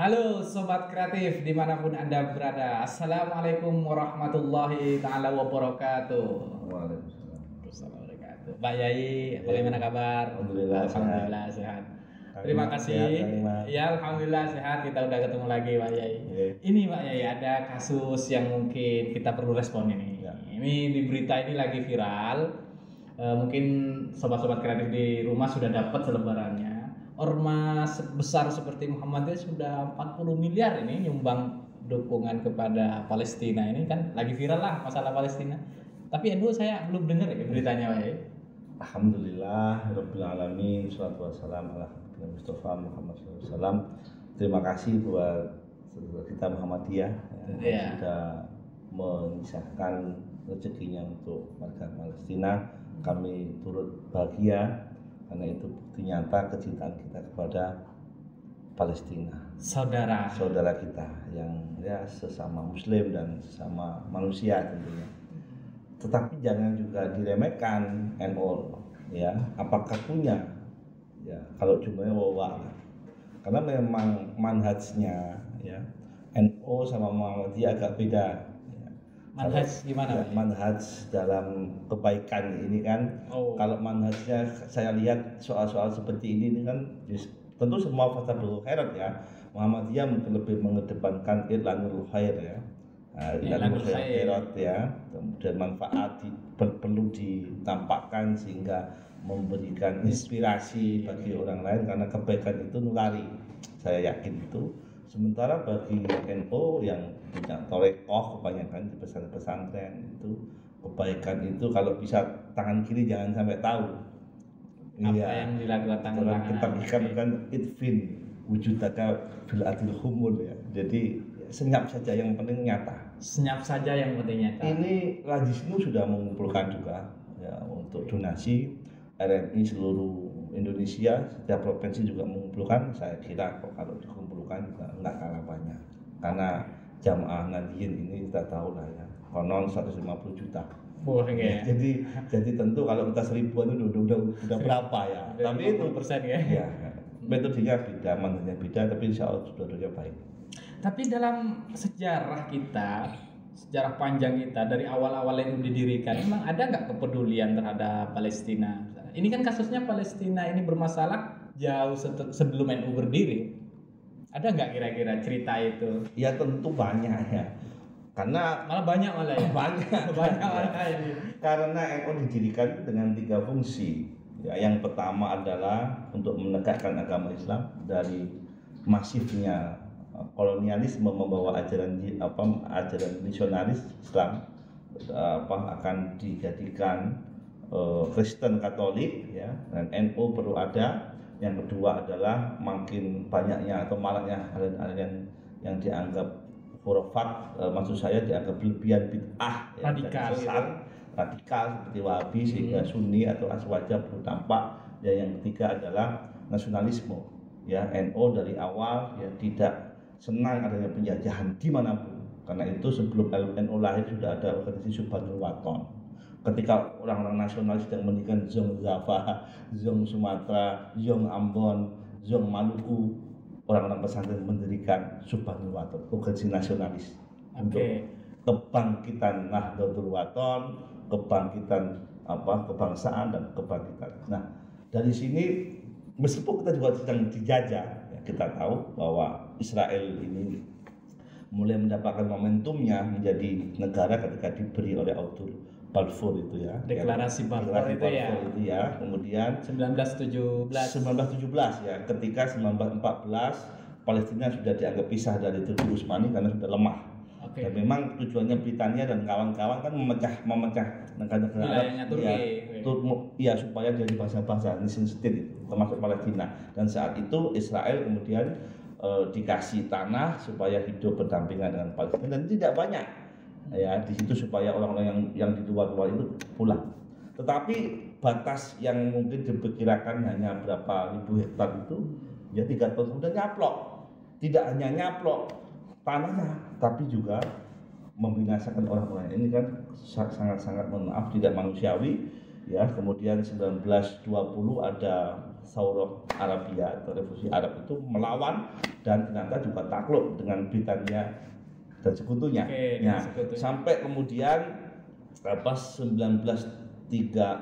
Halo Sobat Kreatif dimanapun Anda berada. Assalamualaikum warahmatullahi ta'ala wabarakatuh. Waalaikumsalam. Waalaikumsalam wabarakatuh. Pak Yai, bagaimana kabar? Alhamdulillah sehat. Kang Terima Iman, kasih. sehat, Kang Iman. Ya alhamdulillah sehat. Kita udah ketemu lagi Pak Yai. Iya. Ini Pak Yai ada kasus yang mungkin kita perlu respon ini. Ya. Ini di berita ini lagi viral. Mungkin sobat-sobat kreatif di rumah sudah dapat selebarannya. Ormas besar seperti Muhammadiyah sudah 40 miliar ini nyumbang dukungan kepada Palestina. Ini kan lagi viral lah masalah Palestina. Tapi NU saya belum dengar ya beritanya Pak Yai. Alhamdulillah Rabbil Alamin. Salatu wassalamu ala Nabi Mustafa Muhammad SAW. Terima kasih buat kita Muhammadiyah yang Iya. sudah menyisahkan rezekinya untuk warga Palestina. Kami turut bahagia karena itu bukti nyata kecintaan kita kepada Palestina, saudara kita yang ya sesama Muslim dan sesama manusia tentunya. Tetapi jangan juga diremehkan NU, ya. Apakah punya? Ya, kalau jumlahnya wawa. Karena memang manhajnya, ya, NU sama Muhammadiyah agak beda. Ya. Manhaj gimana Ya, Pak Yai? manhaj dalam kebaikan ini kan. Oh. Kalau manhajnya saya lihat soal-soal seperti ini kan tentu semua fathul khairat ya. Muhammadiyah mungkin lebih mengedepankan i'lanul khair ya. I'lanul khairat ya. Kemudian manfaat perlu ditampakkan sehingga memberikan inspirasi bagi orang lain karena kebaikan itu nulari. Saya yakin itu. Sementara bagi NU yang punya torekoh kebanyakan di pesantren itu kebaikan itu kalau bisa tangan kiri jangan sampai tahu. Apa yang dilakukan tangan Dalam kanan? kitab ikan kan itfin wujudaka fil adil humul ya. Jadi senyap saja yang penting nyata. Senyap saja yang penting nyata. Ini Lajisnu sudah mengumpulkan juga ya untuk donasi. RMI seluruh Indonesia setiap provinsi juga mengumpulkan. Saya kira kalau dikumpulkan juga nggak kalah banyak karena jamaah Nahdien ini kita tahu lah ya konon 150 juta. Boleh ya. Jadi tentu kalau kita seribuan itu udah berapa ya. Tapi itu persen ya. ya metodenya beda, manhajnya beda, tapi insya Allah sudah baik. Tapi dalam sejarah kita, sejarah panjang kita dari awal-awal yang didirikan, memang ada nggak kepedulian terhadap Palestina? Ini kan kasusnya Palestina ini bermasalah jauh sebelum NU berdiri. Ada nggak kira-kira cerita itu? Ya tentu banyak ya. Karena Malah banyak ya. banyak Malah ini. Karena NU didirikan dengan 3 fungsi. Ya, yang pertama adalah untuk menegakkan agama Islam dari masifnya kolonialisme membawa ajaran misionaris Islam akan dijadikan Kristen Katolik ya, dan NU perlu ada. Yang kedua adalah makin banyaknya atau maraknya aliran yang dianggap khurafat, maksud saya dianggap berlebihan bid'ah ya, Radikal dan sesat, radikal seperti Wahabi sehingga Sunni atau Aswaja perlu tampak. Dan yang ketiga adalah nasionalisme ya. NU dari awal ya tidak senang adanya penjajahan dimanapun. Karena itu sebelum NU lahir sudah ada organisasi Subhanul Waton. Ketika orang-orang nasionalis sedang mendirikan Zong Java, Zong Sumatera, Zong Ambon, Zong Maluku, orang-orang pesantren mendirikan Subhanul Waton, organisasi nasionalis untuk kebangkitan Nahdlatul Waton, kebangkitan kebangsaan dan kebangkitan. Nah, dari sini meskipun kita juga sedang dijajah, ya, kita tahu bahwa Israel ini mulai mendapatkan momentumnya menjadi negara ketika diberi oleh Autur Balfour itu ya. Deklarasi Balfour itu ya. Kemudian 1917 ya, ketika 1914 Palestina sudah dianggap pisah dari Turki Utsmani karena sudah lemah. Dan memang tujuannya Britania dan kawan-kawan kan memecah negara-negara ya supaya jadi bangsa-bangsa nation state termasuk Palestina. Dan saat itu Israel kemudian dikasih tanah supaya hidup berdampingan dengan Palestina dan tidak banyak ya di situ supaya orang-orang yang di luar itu pulang. Tetapi batas yang mungkin diperkirakan hanya berapa ribu hektar itu ya 3 tahun sudah nyaplok. Tidak hanya nyaplok tanahnya tapi juga membinasakan orang-orang. Ini kan sangat-sangat mohon maaf tidak manusiawi ya. Kemudian 1920 ada Saurah Arabia atau revolusi Arab itu melawan dan ternyata juga takluk dengan Britania dan sekutunya. Sampai kemudian 1936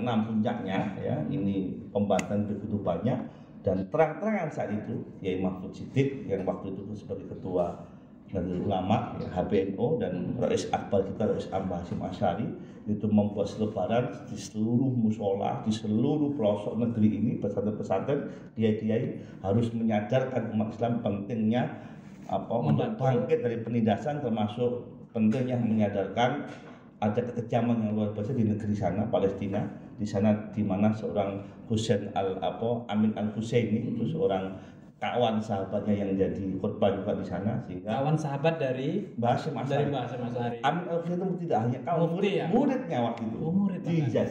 puncaknya ya, ini pembantan begitu banyak dan terang-terangan saat itu Kiai Mahfud Siddiq yang waktu itu sebagai ketua Nahdlatul Ulama ya, HBNO dan Rais Akbar kita Rais Hasyim Asy'ari itu membuat selebaran di seluruh musola di seluruh pelosok negeri ini, pesantren-pesantren, kiai-kiai harus menyadarkan umat Islam pentingnya untuk bangkit dari penindasan, termasuk pentingnya menyadarkan ada kekejaman yang luar biasa di negeri sana, Palestina, di sana di mana seorang Amin al-Husaini itu seorang kawan sahabatnya yang jadi korban juga di sana, sehingga kawan sahabat dari Mbah Hasyim Asy'ari. Amin al-Husaini itu tidak hanya kawan, muridnya waktu itu. Muridnya.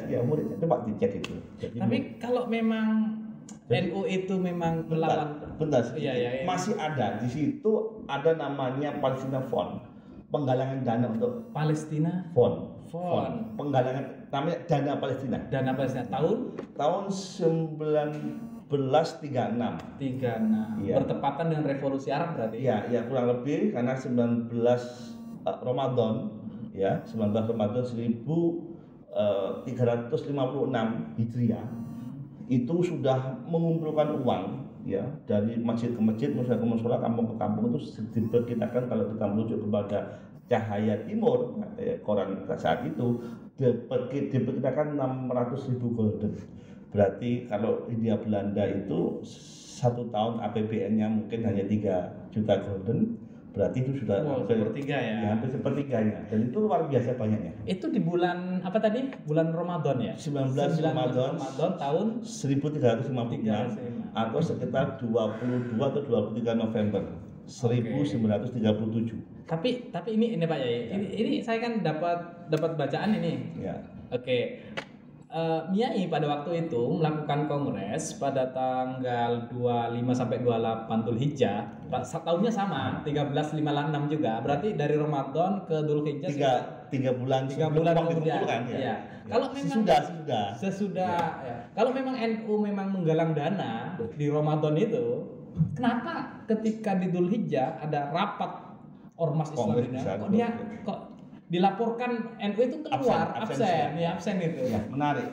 Coba dicek itu. Jadi, tapi kalau memang NU itu memang melawan, masih ada di situ, ada namanya Palestina Fund. Penggalangan dana untuk Palestina Fund. Penggalangan namanya Dana Palestina tahun 1936 ya. Bertepatan dengan revolusi Arab berarti ya kurang lebih, karena 19 Ramadan 1356 Hijriah itu sudah mengumpulkan uang ya, dari masjid ke masjid, musola ke musola, kampung ke kampung, itu diperkirakan kalau kita merujuk kepada Cahaya Timur koran saat itu diperkirakan 600.000 golden. Berarti kalau Hindia Belanda itu 1 tahun APBN-nya mungkin hanya 3 juta golden, berarti itu sudah sepertiga ya. Hampir sepertiganya, dan itu luar biasa banyaknya. Itu di bulan apa tadi? Bulan Ramadan ya? 19 Ramadan tahun 1356 atau sekitar 22 atau 23 November 1937. Tapi ini Pak Yai, ini saya kan dapat bacaan ini. Ya. Oke. Miai pada waktu itu melakukan kongres pada tanggal 25 sampai 28 Dzulhijjah. Tahunnya sama, 1356 juga. Berarti dari Ramadan ke Dzulhijjah 3 bulan kemudian. Ya. Kalau memang sesudah ya. Kalau memang NU memang menggalang dana di Ramadan itu, kenapa ketika di Dzulhijjah ada rapat Ormas Islam kok dilaporkan NU itu keluar absen itu. Ya, menarik.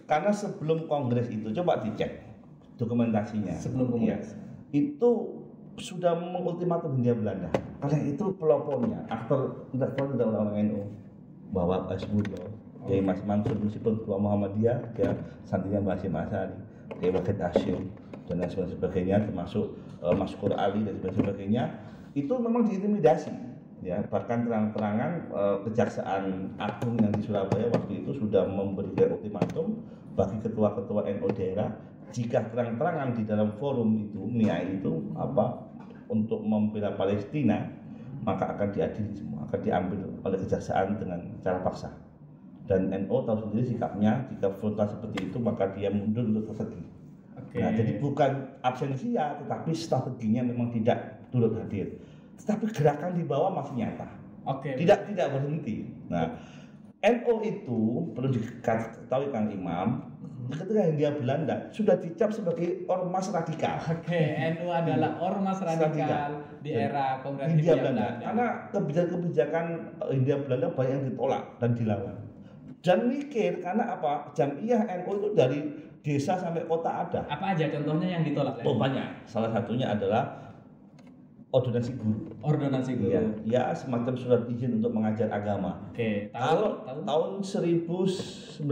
Karena sebelum kongres itu coba dicek dokumentasinya. Sebelum kongres. Itu sudah mengultimatum Hindia Belanda. Karena itu pelopornya, aktor orang NU, bahwa Hasbullah, Kiai Mas Mansur meskipun ketua Muhammadiyah, dia santrinya Mbah Hasyim Asy'ari, Kiai Wahid Hasyim dan lain sebagainya, termasuk Mas Qur Ali dan sebagainya, itu memang diintimidasi. Ya, bahkan terang-terangan Kejaksaan Agung yang di Surabaya waktu itu sudah memberikan ultimatum bagi ketua-ketua NU daerah, jika terang-terangan di dalam forum itu MIAI itu untuk membela Palestina, maka akan diadili semua, akan diambil oleh kejaksaan dengan cara paksa. Dan NU tahu sendiri sikapnya, jika frontal seperti itu maka dia mundur untuk strategi. Nah, jadi bukan absensia, tetapi strateginya memang tidak turut hadir. Tetapi gerakan di bawah masih nyata, tidak berhenti. Nah, NU itu perlu diketahui Kang Imam, ketika Hindia Belanda sudah dicap sebagai ormas radikal. NU adalah ormas radikal di era Kongres Hindia Belanda. Karena kebijakan Hindia Belanda banyak yang ditolak dan dilawan. Dan mikir karena apa? Jamiah NU itu dari desa sampai kota ada. Apa aja contohnya yang ditolak? Banyak. Salah satunya adalah ordonansi guru. Ya, semacam surat izin untuk mengajar agama. Tahun 1925.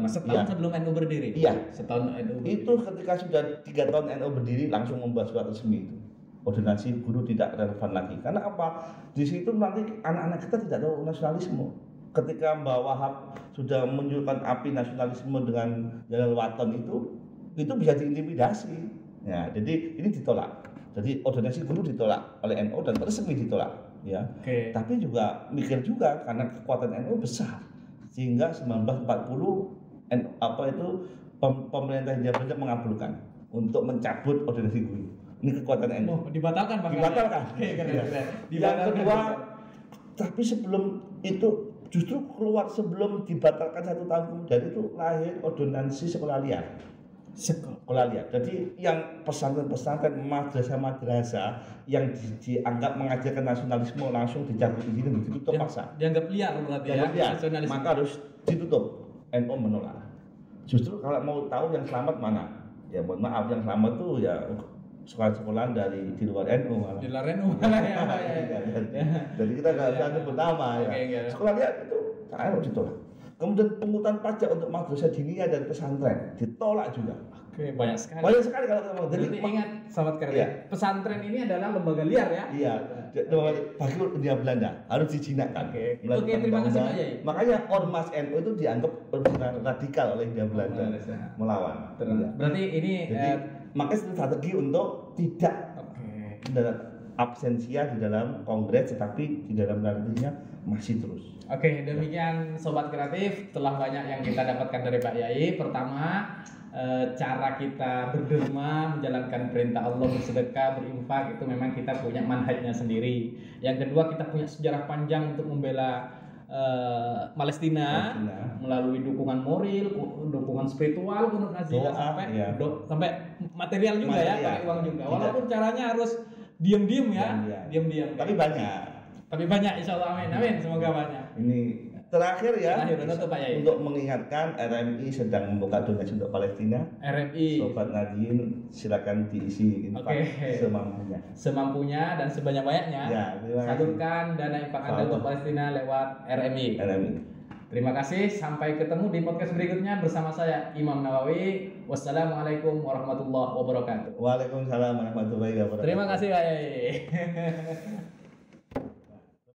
Setahun sebelum NU berdiri. Iya. Setahun NU berdiri. Itu ketika sudah 3 tahun NU berdiri langsung membuat surat resmi itu. Ordonansi guru tidak relevan lagi. Karena apa? Di situ nanti anak-anak kita tidak tahu nasionalisme. Ketika Mbak Wahab sudah menunjukkan api nasionalisme dengan Jalal Waton itu bisa diintimidasi. Ya, jadi ini ditolak. Jadi ordonansi guru ditolak oleh NU dan resmi ditolak, ya. Tapi juga mikir juga karena kekuatan NU besar, sehingga 1940 pemerintah Hindia Belanda mengabulkan untuk mencabut ordonansi guru. Ini kekuatan NU. Dibatalkan. Yang kedua, tapi sebelum itu justru keluar sebelum dibatalkan 1 tahun kemudian itu lahir ordonansi sekolah liar. Sekolah liar. Jadi yang pesantren-pesantren, madrasah-madrasah yang dianggap mengajarkan nasionalisme langsung dicabut izin, ditutup paksa. Dianggap liar berarti ya. Nasionalisme. Maka harus ditutup. NU menolak. Justru kalau mau tahu yang selamat mana? Ya mohon maaf, yang selamat tuh ya sekolah-sekolah dari di luar NU malah. Di luar NU malah ya. Jadi kita nggak bisa nyebut nama ya. Sekolah liar itu harus ditolak. Kemudian pungutan pajak untuk madrasah diniyah dan pesantren ditolak juga. Oke, banyak sekali. Banyak sekali kalau kita mau. Jadi ingat sahabat karya, iya. Pesantren ini adalah lembaga liar ya. Iya. Bagi India Belanda harus dijinakkan. Oke, terima kasih Pak Yai. Makanya ormas NU itu dianggap radikal oleh India Belanda melawan. Berarti ini makanya strategi untuk tidak absensia di dalam kongres, tetapi di dalam nantinya masih terus. Oke, demikian Sobat Kreatif, telah banyak yang kita dapatkan dari Pak Yai. Pertama, cara kita berderma, menjalankan perintah Allah, bersedekah, berinfak, itu memang kita punya manhajnya sendiri. Yang kedua, kita punya sejarah panjang untuk membela Palestina melalui dukungan moral, dukungan spiritual, menurut Nazila, sampai material juga ya, pakai uang juga. Walaupun caranya harus diam-diam ya, diam-diam. Tapi banyak, insya Allah, amin, semoga banyak. Ini terakhir ya, Pak Yai, untuk mengingatkan RMI sedang membuka donasi untuk Palestina. RMI, Sobat Nadine, silakan diisi infak semampunya dan sebanyak-banyaknya. Ya, salurkan dana infak Anda untuk Palestina lewat RMI. Terima kasih, sampai ketemu di podcast berikutnya bersama saya Imam Nawawi. Wassalamualaikum warahmatullahi wabarakatuh. Waalaikumsalam warahmatullahi wabarakatuh. Terima kasih Pak Yai.